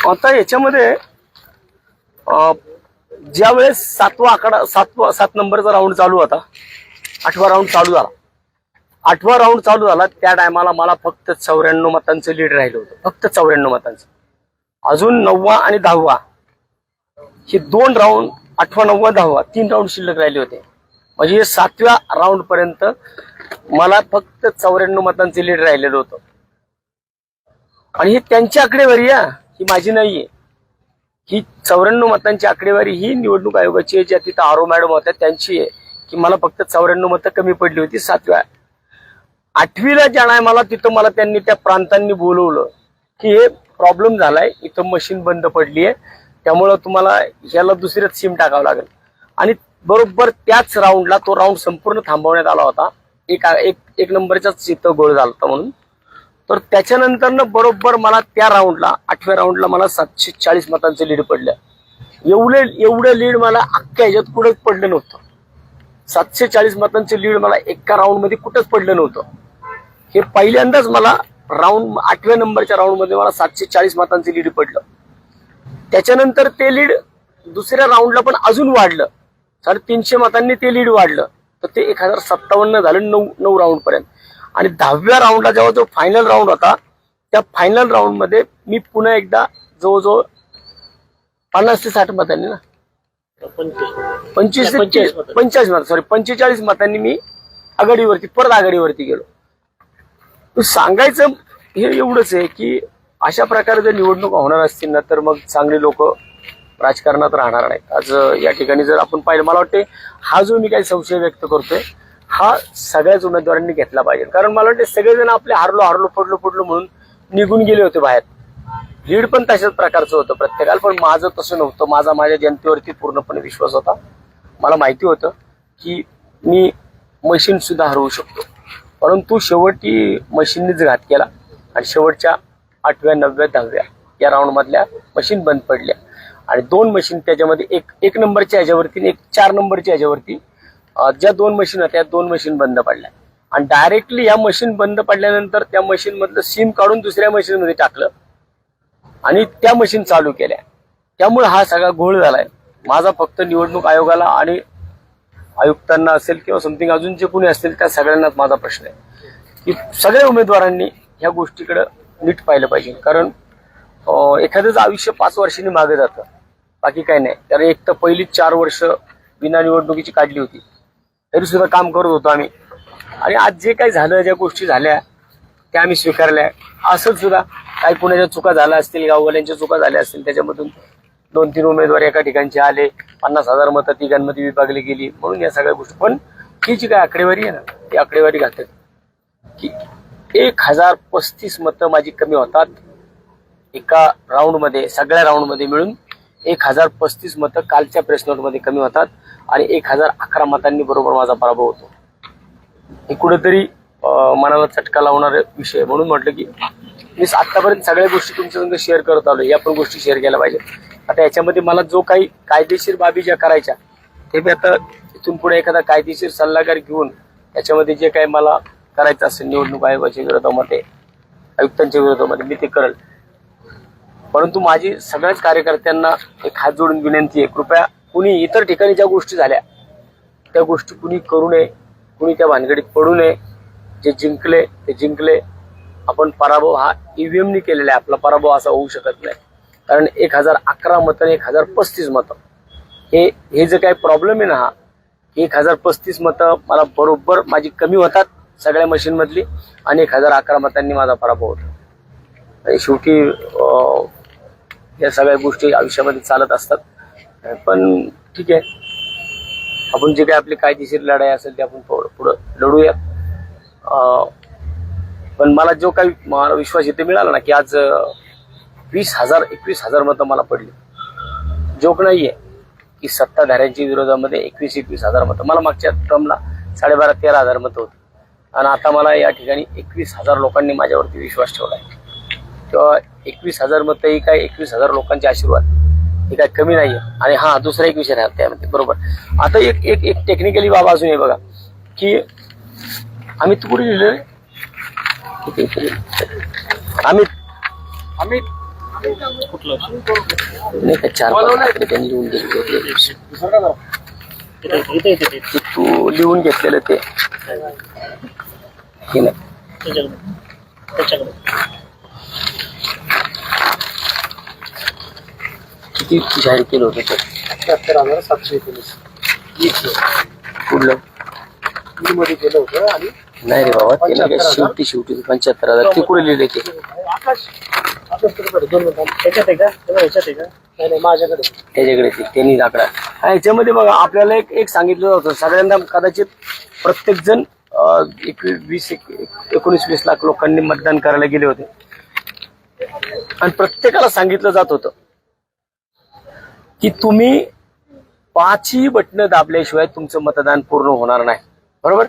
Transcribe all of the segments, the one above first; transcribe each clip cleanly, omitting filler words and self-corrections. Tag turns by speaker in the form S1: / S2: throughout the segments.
S1: आता याच्यामध्ये ज्या वेळेस सात नंबरचा राऊंड चालू होता, 8वा राऊंड चालू झाला. 8वा राऊंड चालू झाला त्या टायमाला मला फक्त 94 मतांचं लीड राहिलं होतं, फक्त 94 मतांचं. अजून 9वा आणि 10वा हे 2 राऊंड, 8वा 9वा 10वा 3 राऊंड शिल्लक राहिले होते. म्हणजे 7व्या राऊंड पर्यंत मला फक्त 94 मतांचे लीड राहिलेलं होतं. आणि ही त्यांची आकडेवारी आहे, ही माझी नाहीये. ही 94 मतांची आकडेवारी ही निवडणूक आयोगाची, ज्या तिथं आरो मॅडम होत्या त्यांची आहे, की मला फक्त 94 मतं कमी पडली होती 7व्या. 8वीला ज्या टायमाला तिथं मला त्यांनी त्या प्रांतांनी बोलवलं की हे प्रॉब्लेम झालाय, इथं मशीन बंद पडली आहे, त्यामुळं तुम्हाला ह्याला दुसऱ्याच सिम टाकावं लागेल. आणि बरोबर त्याच राऊंडला तो राऊंड संपूर्ण थांबवण्यात आला होता. एक नंबरचाच इथं गोळ झाला होता म्हणून. तर त्याच्यानंतरनं बरोबर मला त्या राऊंडला, 8व्या राऊंडला मला 740 मतांचं लीड पडलं. एवढं लीड मला अख्ख्या ह्याच्यात कुठंच पडलं नव्हतं. 740 मतांचं लीड मला एका राऊंड मध्ये कुठंच पडलं नव्हतं. हे पहिल्यांदाच मला राऊंड 8व्या नंबरच्या राऊंड मध्ये मला 740 मतांचं लीड पडलं. त्याच्यानंतर ते लीड दुसऱ्या राऊंडला पण अजून वाढलं, 350 मतांनी ते लीड वाढलं. तर ते 1057 झालं 9 राऊंड पर्यंत. आणि 10व्या राऊंडला जेव्हा जो फायनल राऊंड होता, त्या फायनल राऊंड मध्ये मी पुन्हा एकदा जवळजवळ 50 ते 60 मतांनी ना 45 मतांनी मी परत आघाडीवरती गेलो. सांगायचं हे एवढंच आहे की अशा प्रकारे जर निवडणुका होणार असतील ना, तर मग चांगली लोक राजकारणात राहणार नाहीत. आज या ठिकाणी जर आपण पाहिलं, मला वाटते हा जो मी काही संशय व्यक्त करतोय हा सगळ्याच उमेदवारांनी घेतला पाहिजे. कारण मला वाटते सगळेजण आपले हारलो पडलो म्हणून निघून गेले होते बाहेर. लीड पण तशाच प्रकारचं होतं प्रत्येकाला, पण माझं तसं नव्हतं. माझ्या जनतेवरती पूर्णपणे विश्वास होता. मला माहिती होतं की मी मशीन सुद्धा हरवू शकतो. परंतु शेवटी मशीननीच घात केला आणि शेवटच्या 8व्या 9व्या 10व्या या राऊंड मधल्या मशीन बंद पडल्या. आणि 2 मशीन त्याच्यामध्ये एक नंबरच्या ह्याच्यावरती आणि 4 नंबरच्या ह्याच्यावरती ज्या 2 मशीन होत्या त्या 2 मशीन बंद पडल्या. आणि डायरेक्टली या मशीन बंद पडल्यानंतर त्या मशीन मधलं सिम काढून दुसऱ्या मशीन मध्ये टाकलं आणि त्या मशीन चालू केल्या. त्यामुळे हा सगळा घोळ झालाय. माझा फक्त निवडणूक आयोगाला आणि आयुक्तांना असेल किंवा समथिंग अजून जे कोणी असतील त्या सगळ्यांनाच माझा प्रश्न आहे की सगळ्या उमेदवारांनी ह्या गोष्टीकडे नीट पाहिलं पाहिजे. कारण एखाद्याचं आयुष्य 5 वर्षांनी मागे जातं, बाकी काही नाही. तर एक तर पहिली 4 वर्ष बिना निवडणुकीची काढली होती, तरी सुद्धा काम करत होतो आम्ही. आणि आज जे काही झालं, ज्या गोष्टी झाल्या त्या आम्ही स्वीकारल्या. असंच सुद्धा काही पुण्याच्या चुका झाल्या असतील, गाववाल्यांच्या चुका झाल्या असतील, त्याच्यामधून 2-3 उमेदवार एका ठिकाणचे आले, 50,000 मतं तिघांमध्ये विभागली गेली म्हणून या सगळ्या गोष्टी. पण ही जी काय आकडेवारी आहे ना, ती आकडेवारी घातक की 1035 मतं माझी कमी होतात एका राऊंड मध्ये. सगळ्या राऊंड मध्ये मिळून 1035 मतं कालच्या प्रेस नोट मध्ये कमी होतात आणि 1011 मतांनी बरोबर माझा पराभव होतो. हे कुठेतरी मनाला चटका लावणारा विषय. म्हणून म्हटलं की मी आतापर्यंत सगळ्या गोष्टी तुमच्यासंग शेअर करत आलो, या पण गोष्टी शेअर केल्या पाहिजेत. आता याच्यामध्ये मला जो काही कायदेशीर बाबी ज्या करायच्या ते मी आता इथून पुढे एखादा कायदेशीर सल्लागार घेऊन त्याच्यामध्ये जे काही मला करायचं असेल निवडणूक आयोगाच्या विरोधामध्ये, आयुक्तांच्या विरोधामध्ये, मी ते करेल. परंतु माझी सगळ्याच कार्यकर्त्यांना एक हात जोडून विनंती आहे, कृपया कुणी इतर ठिकाणी ज्या गोष्टी झाल्या त्या गोष्टी कुणी करू नये, कुणी त्या भानगडीत पडू नये. जे जिंकले ते जिंकले. आपण पराभव हा ईव्हीएमनी केलेला आहे, आपला पराभव असा होऊ शकत नाही. कारण 1011 मतं आणि 1035 मतं हे जे काही प्रॉब्लेम आहे ना, हा 1035 मतं मला बरोबर माझी कमी होतात सगळ्या मशीन मधली आणि 1011 मतांनी माझा पराभव होतो. शेवटी या सगळ्या गोष्टी आयुष्यामध्ये चालत असतात. पण ठीक आहे, आपण जे काही आपली कायदेशीर लढाई असेल ते आपण पुढं लढूयात. पण मला जो काही मला विश्वास इथे मिळाला ना की आज 21,000 मतं मला पडली. जोक नाहीये की सत्ताधाऱ्यांच्या विरोधामध्ये 21,000 मतं. मला मागच्या टर्मला 12,500-13,000 मतं होती आणि आता मला या ठिकाणी 21,000 लोकांनी माझ्यावरती विश्वास ठेवलाय. किंवा 21,000 मतं ही काय 21,000 लोकांचे आशीर्वाद हे काय कमी नाहीये. आणि हा दुसरा एक विषय राहतो त्यामध्ये बरोबर. आता एक टेक्निकली बाबा अजून हे बघा की आम्ही कुठे लिहिलं, अमित
S2: कुठलं
S1: नाही का 4-5 आकडे त्यांनी लिहून घेतले होते.
S2: इथे इथे इथे
S1: ते तू लिहून घेतलेलं ते हे नाही.
S2: त्याच्याकडे
S1: किती जाहीर केलं होतं ते
S3: 77,719
S1: कुठलं
S3: मध्ये केलं होतं आणि
S1: नाही रे बाबा ते नाही का शेवटी 75,000 ते कुठे लिहिले ते
S3: आकाश दोन मिनिटं.
S2: त्याच्यात आहे का ह्याच्यात आहे का
S3: नाही माझ्याकडे
S1: त्याच्याकडे ते त्यांनी आकडा हा याच्यामध्ये बघा आपल्याला एक सांगितलं होतं सगळ्यांना कदाचित प्रत्येक जण 19-20 लाख लोकांनी मतदान करायला गेले होते आणि प्रत्येकाला सांगितलं जात होतं की तुम्ही 5ही बटणं दाबल्याशिवाय तुमचं मतदान पूर्ण होणार नाही. बरोबर.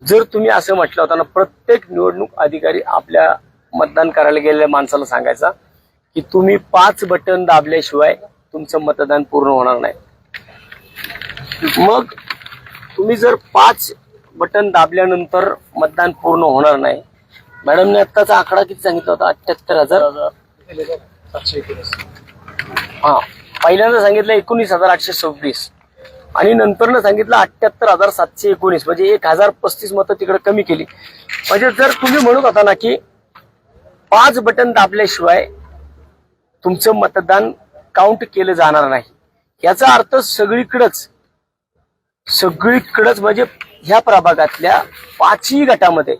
S1: जर तुम्ही असं म्हटलं होतं ना प्रत्येक निवडणूक अधिकारी आपल्या मतदान करायला गेलेल्या माणसाला सांगायचा की तुम्ही 5 बटन दाबल्याशिवाय तुमचं मतदान पूर्ण होणार नाही. मग तुम्ही जर 5 बटन दाबल्यानंतर मतदान पूर्ण होणार नाही. मॅडमने आत्ताचा आकडा किती सांगितला होता 78,000
S3: 719.
S1: हा पहिल्यांदा सांगितलं 19,826 आणि नंतरनं सांगितलं 78,719 म्हणजे 1,035 मतं तिकडे कमी केली. म्हणजे जर तुम्ही म्हणत होता ना की 5 बटन दाबल्याशिवाय तुमचं मतदान काउंट केलं जाणार नाही याचा अर्थ सगळीकडेच म्हणजे ह्या प्रभागातल्या 5ही गटामध्ये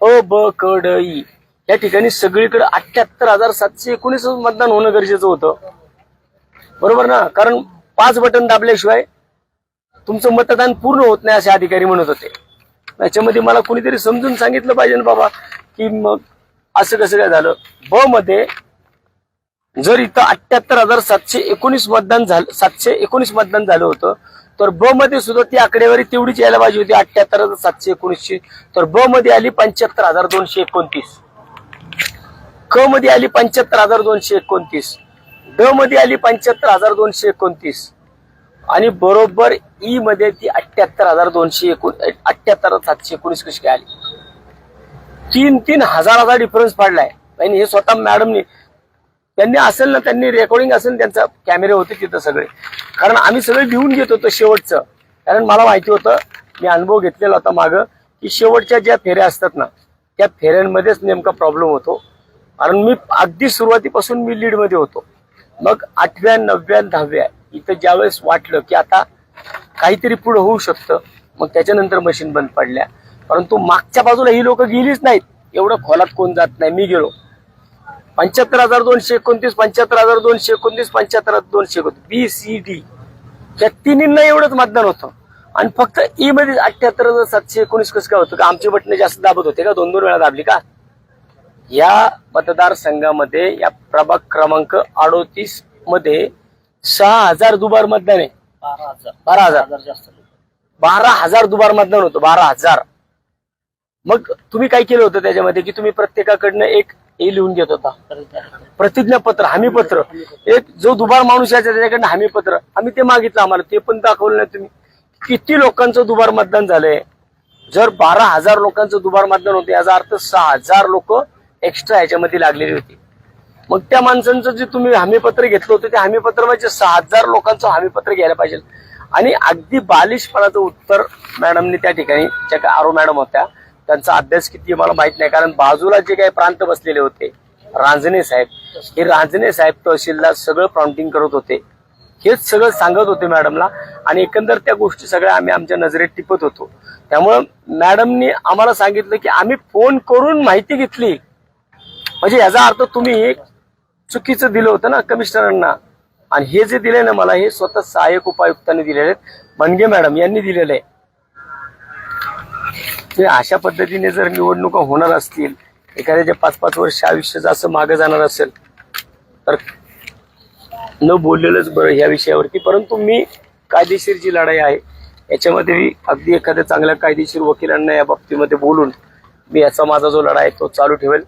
S1: अ ब क ड ई या ठिकाणी सगळीकडे 78,719 मतदान होणं गरजेचं होतं. बरोबर ना. कारण 5 बटन दाबल्याशिवाय तुमचं मतदान पूर्ण होत नाही असे अधिकारी म्हणत होते. याच्यामध्ये मला कुणीतरी समजून सांगितलं पाहिजे ना बाबा की मग असं कसं काय झालं. ब मध्ये जर इथं 78,719 मतदान झालं 719 मतदान झालं होतं तर ब मध्ये सुद्धा ती आकडेवारी तेवढीच यायला पाहिजे होती 78,719 तर ब मध्ये आली 75,229 क मध्ये आली 75,229 ड मध्ये आली 75,229 आणि बरोबर ई मध्ये ती 78,719 कशी काय आली. 3-3 हजाराचा डिफरन्स पडलाय. आणि हे स्वतः मॅडमनी त्यांनी असेल ना त्यांनी रेकॉर्डिंग असेल त्यांचा कॅमेरे होते तिथं सगळे. कारण आम्ही सगळे लिहून घेत होतो शेवटचं. कारण मला माहिती होतं मी अनुभव घेतलेला होता मागं की शेवटच्या ज्या फेऱ्या असतात ना त्या फेऱ्यांमध्येच नेमका प्रॉब्लेम होतो. कारण मी अगदी सुरुवातीपासून मी लीडमध्ये होतो. मग 8व्या 9व्या 10व्या इथं ज्यावेळेस वाटलं की आता काहीतरी पुढे होऊ शकतं मग त्याच्यानंतर मशीन बंद पडल्या. परंतु मागच्या बाजूला ही लोक गेलीच नाहीत. एवढं खोलात कोण जात नाही. मी गेलो 75,229 75,229 75,229 BCD या तिन्हींना एवढंच मतदान होतं आणि फक्त ई मध्ये 78,719 कसं काय होतं का आमची बटणे जास्त दाबत होते का 2-2 वेळा दाबली का. या मतदारसंघामध्ये या प्रभाग क्रमांक 38 मध्ये 6,000 दुबार मतदान आहे. 12,000
S2: जास्त
S1: 12,000 दुबार मतदान होतं 12,000. मग तुम्ही काय केलं होतं त्याच्यामध्ये की तुम्ही प्रत्येकाकडनं एक हे लिहून घेत होता प्रतिज्ञापत्र हमीपत्र. एक जो दुबार माणूस यायचा त्याच्याकडनं हमीपत्र आम्ही ते मागितलं आम्हाला ते पण दाखवलं नाही तुम्ही. किती लोकांचं दुबार मतदान झालंय. जर 12,000 लोकांचं दुबार मतदान होतं याचा अर्थ 6,000 लोक एक्स्ट्रा ह्याच्यामध्ये लागलेली होती. मग त्या माणसांचं जे तुम्ही हमीपत्र घेतलं होतं ते हमीपत्र म्हणजे 6,000 लोकांचं हमीपत्र घ्यायला पाहिजे. आणि अगदी बालिशपणाचं उत्तर मॅडमने त्या ठिकाणी ज्या काय आरो मॅडम होत्या त्यांचा अभ्यास किती मला माहित नाही. कारण बाजूला जे काही प्रांत बसलेले होते रांजणे साहेब हे रांजणे साहेब तहसीलला सगळं प्राउंटिंग करत होते. हेच सगळं सांगत होते मॅडमला आणि एकंदर त्या गोष्टी सगळ्या आम्ही आमच्या नजरेत टिपत होतो. त्यामुळं मॅडमनी आम्हाला सांगितलं की आम्ही फोन करून माहिती घेतली. म्हणजे याचा अर्थ तुम्ही चुकीचं दिलं होतं ना कमिशनरांना. आणि हे जे दिले ना मला हे स्वतः सहाय्यक उपायुक्तांनी दिलेले आहेत. मनगे मॅडम यांनी दिलेलं आहे. अशा पद्धतीने जर निवडणुका होणार असतील एखाद्याच्या 5-5 वर्ष आयुष्य असं मागे जाणार असेल तर न बोललेलंच बरं ह्या विषयावरती. परंतु मी कायदेशीर जी लढाई आहे याच्यामध्ये मी अगदी एखाद्या चांगल्या कायदेशीर वकिलांना या बाबतीमध्ये बोलून मी याचा माझा जो लढा आहे तो चालू ठेवेल.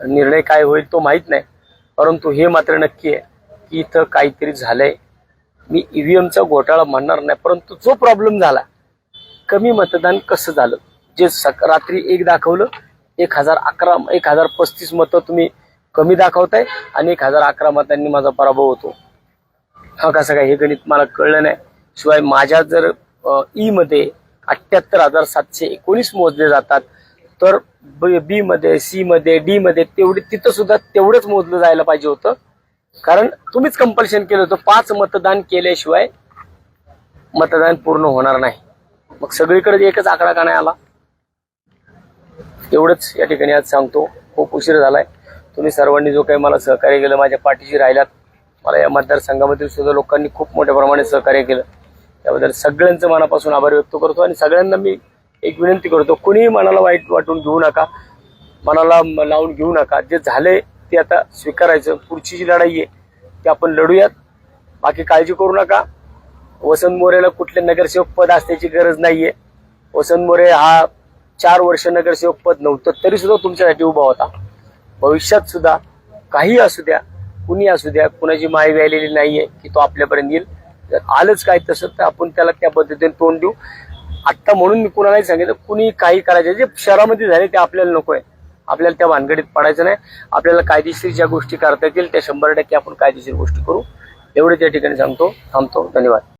S1: निर्णय काय होईल तो माहित नाही. परंतु हे मात्र नक्की आहे की इथं काहीतरी झालंय. मी ईव्हीएमचा घोटाळा म्हणणार नाही परंतु जो प्रॉब्लेम झाला कमी मतदान कसं झालं जे रात्री 1 दाखवलं 1,011 1,035 मतं तुम्ही कमी दाखवताय आणि 1011 मतांनी माझा पराभव होतो. हा कसं काय हे गणित मला कळलं नाही. शिवाय माझ्या जर ई मध्ये 78,719 मोजले जातात तर बी मध्ये, सी मध्ये, डी मध्ये तिथं सुद्धा तेवढंच मोजलं जायला पाहिजे होतं. कारण तुम्हीच कंपल्शन केलं होतं 5 मतदान केल्याशिवाय मतदान पूर्ण होणार नाही. मग सगळीकडे एकच आकडा का नाही आला? एवढंच या ठिकाणी आज सांगतो. खूप उशीर झालाय. तुम्ही सर्वांनी जो काही मला सहकार्य केलं, माझ्या पाठीशी राहिलात. मला या मतदारसंघामधील सुद्धा लोकांनी खूप मोठ्या प्रमाणात सहकार्य केलं. त्याबद्दल सगळ्यांचं मनापासून आभार व्यक्त करतो. आणि सगळ्यांना मी एक विनंती करतो, कुणीही मनाला वाईट वाटून घेऊ नका, मनाला लावून घेऊ नका. जे झाले ते आता स्वीकारायचं. पुढची जी लढाई आहे ती आपण लढूयात. बाकी काळजी करू नका. वसंत मोरेला कुठले नगरसेवक पद असण्याची गरज नाहीये. वसंत मोरे हा 4 वर्ष नगरसेवक पद नव्हतं तरी सुद्धा तुमच्यासाठी उभा होता. भविष्यात सुद्धा काही असू द्या, कुणी असू द्या, कुणाची माय व्यायलेली नाहीये की तो आपल्यापर्यंत येईल. जर आलंच काय तसं तर आपण त्याला त्या पद्धतीने तोंड देऊ. आत्ता म्हणून मी कुणालाही सांगितलं, कुणी काही करायचं जे शहरामध्ये झाले ते आपल्याला नकोय. आपल्याला त्या भानगडीत पडायचं नाही. आपल्याला कायदेशीर ज्या गोष्टी करता येतील त्या 100% आपण कायदेशीर गोष्टी करू. एवढंच या ठिकाणी सांगतो. थांबतो. धन्यवाद.